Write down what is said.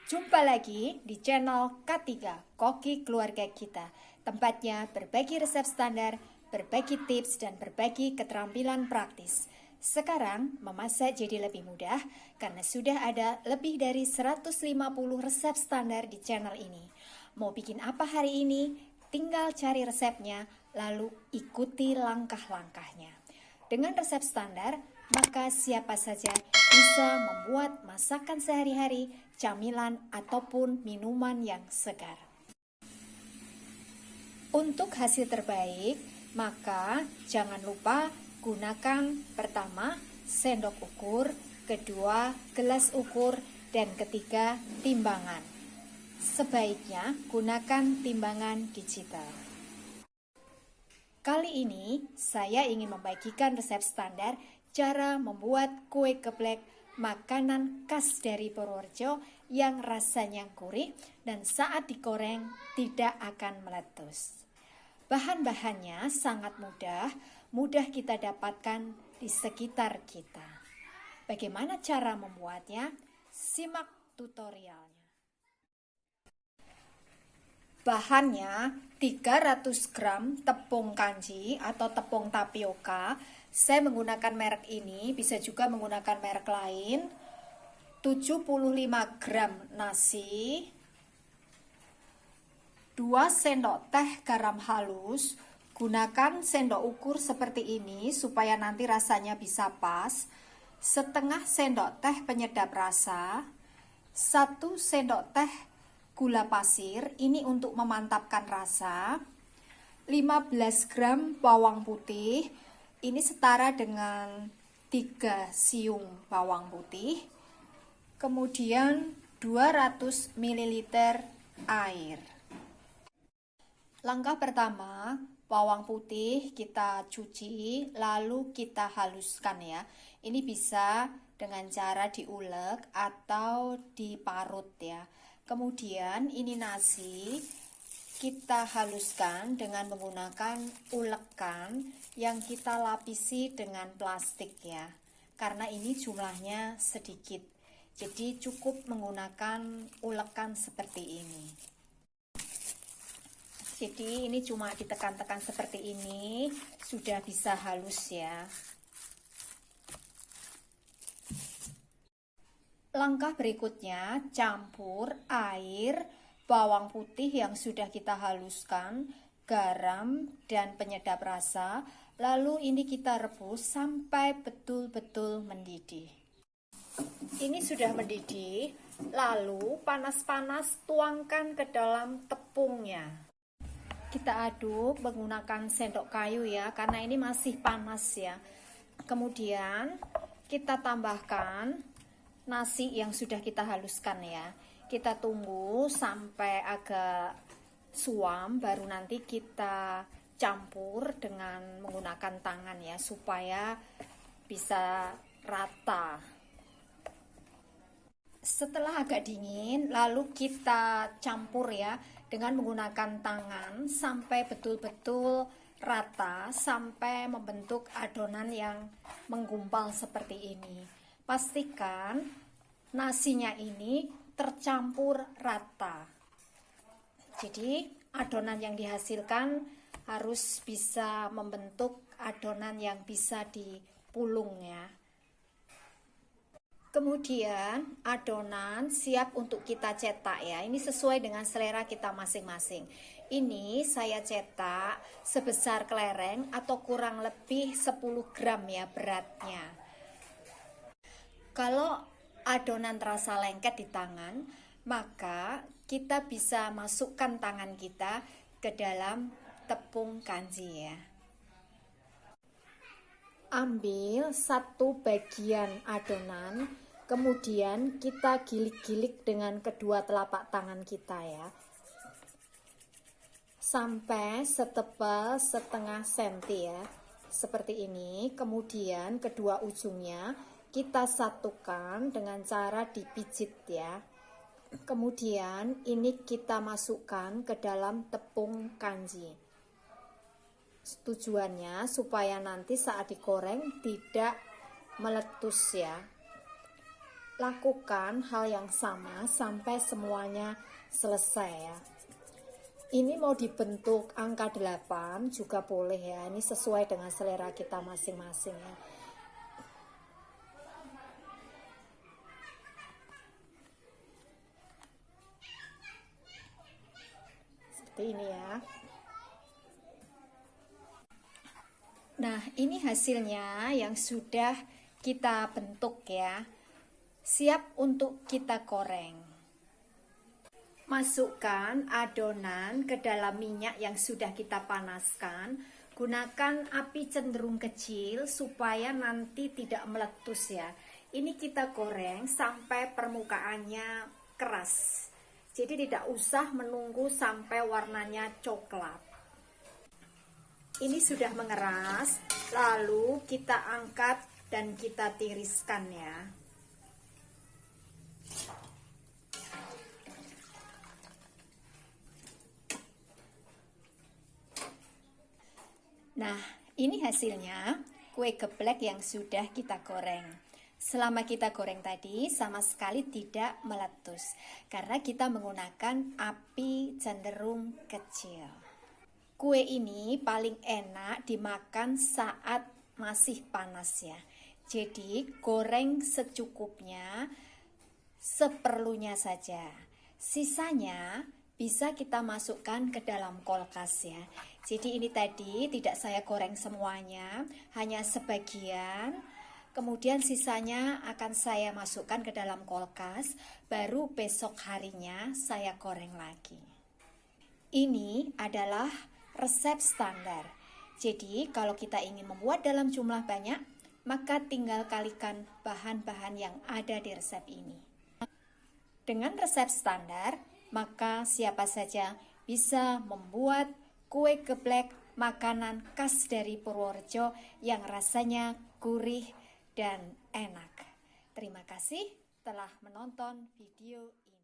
Jumpa lagi di channel K3, Koki Keluarga Kita. Tempatnya berbagi resep standar, berbagi tips, dan berbagi keterampilan praktis. Sekarang memasak jadi lebih mudah karena sudah ada lebih dari 150 resep standar di channel ini. Mau bikin apa hari ini? Tinggal cari resepnya, lalu ikuti langkah-langkahnya. Dengan resep standar, maka siapa saja bisa membuat masakan sehari-hari, camilan, ataupun minuman yang segar. Untuk hasil terbaik, maka jangan lupa gunakan pertama sendok ukur, kedua gelas ukur, dan ketiga timbangan. Sebaiknya gunakan timbangan digital. Kali ini saya ingin membagikan resep standar cara membuat kue geplek, makanan khas dari Purworejo yang rasanya gurih dan saat digoreng tidak akan meletus. Bahan-bahannya sangat mudah kita dapatkan di sekitar kita. Bagaimana cara membuatnya? Simak tutorialnya. Bahannya 300 gram tepung kanji atau tepung tapioka. Saya menggunakan merek ini, bisa juga menggunakan merek lain. 75 gram nasi, 2 sendok teh garam halus. Gunakan sendok ukur seperti ini supaya nanti rasanya bisa pas. Setengah sendok teh penyedap rasa, 1 sendok teh gula pasir, ini untuk memantapkan rasa. 15 gram bawang putih, ini setara dengan 3 siung bawang putih. Kemudian 200 ml air. Langkah pertama, bawang putih kita cuci lalu kita haluskan ya. Ini bisa dengan cara diulek atau diparut ya. Kemudian ini nasi kita haluskan dengan menggunakan ulekan yang kita lapisi dengan plastik ya. Karena ini jumlahnya sedikit. Jadi cukup menggunakan ulekan seperti ini. Jadi ini cuma ditekan-tekan seperti ini sudah bisa halus ya. Langkah berikutnya, campur air, bawang putih yang sudah kita haluskan, garam, dan penyedap rasa. Lalu ini kita rebus sampai betul-betul mendidih. Ini sudah mendidih, lalu panas-panas tuangkan ke dalam tepungnya. Kita aduk menggunakan sendok kayu ya, karena ini masih panas ya. Kemudian kita tambahkan nasi yang sudah kita haluskan ya. Kita tunggu sampai agak suam, baru nanti kita campur dengan menggunakan tangan ya, supaya bisa rata. Setelah agak dingin, lalu kita campur ya dengan menggunakan tangan sampai betul-betul rata, sampai membentuk adonan yang menggumpal seperti ini. Pastikan nasinya ini tercampur rata. Jadi adonan yang dihasilkan harus bisa membentuk adonan yang bisa dipulung ya. Kemudian adonan siap untuk kita cetak ya. Ini sesuai dengan selera kita masing-masing. Ini saya cetak sebesar kelereng atau kurang lebih 10 gram ya beratnya. Kalau adonan terasa lengket di tangan, maka kita bisa masukkan tangan kita ke dalam tepung kanji ya. Ambil satu bagian adonan, kemudian kita gilik-gilik dengan kedua telapak tangan kita ya. Sampai setebal setengah senti ya. Seperti ini, kemudian kedua ujungnya kita satukan dengan cara dipijit ya. Kemudian ini kita masukkan ke dalam tepung kanji. Tujuannya supaya nanti saat digoreng tidak meletus ya. lakukan hal yang sama sampai semuanya selesai ya. Ini mau dibentuk angka 8 juga boleh ya. Ini sesuai dengan selera kita masing-masing ya. Seperti ini ya. Nah, ini hasilnya yang sudah kita bentuk ya. Siap untuk kita goreng. Masukkan adonan ke dalam minyak yang sudah kita panaskan. Gunakan api cenderung kecil supaya nanti tidak meletus ya. Ini kita goreng sampai permukaannya keras. Jadi tidak usah menunggu sampai warnanya coklat. Ini sudah mengeras, lalu kita angkat dan kita tiriskan ya. Nah, ini hasilnya kue geplek yang sudah kita goreng. Selama kita goreng tadi sama sekali tidak meletus karena kita menggunakan api cenderung kecil. Kue ini paling enak dimakan saat masih panas ya. Jadi goreng secukupnya, seperlunya saja. Sisanya bisa kita masukkan ke dalam kulkas ya. Jadi ini tadi tidak saya goreng semuanya, hanya sebagian. Kemudian sisanya akan saya masukkan ke dalam kulkas, baru besok harinya saya goreng lagi. Ini adalah resep standar. Jadi kalau kita ingin membuat dalam jumlah banyak, maka tinggal kalikan bahan-bahan yang ada di resep ini. Dengan resep standar, maka siapa saja bisa membuat kue geplek makanan khas dari Purworejo yang rasanya gurih dan enak. Terima kasih telah menonton video ini.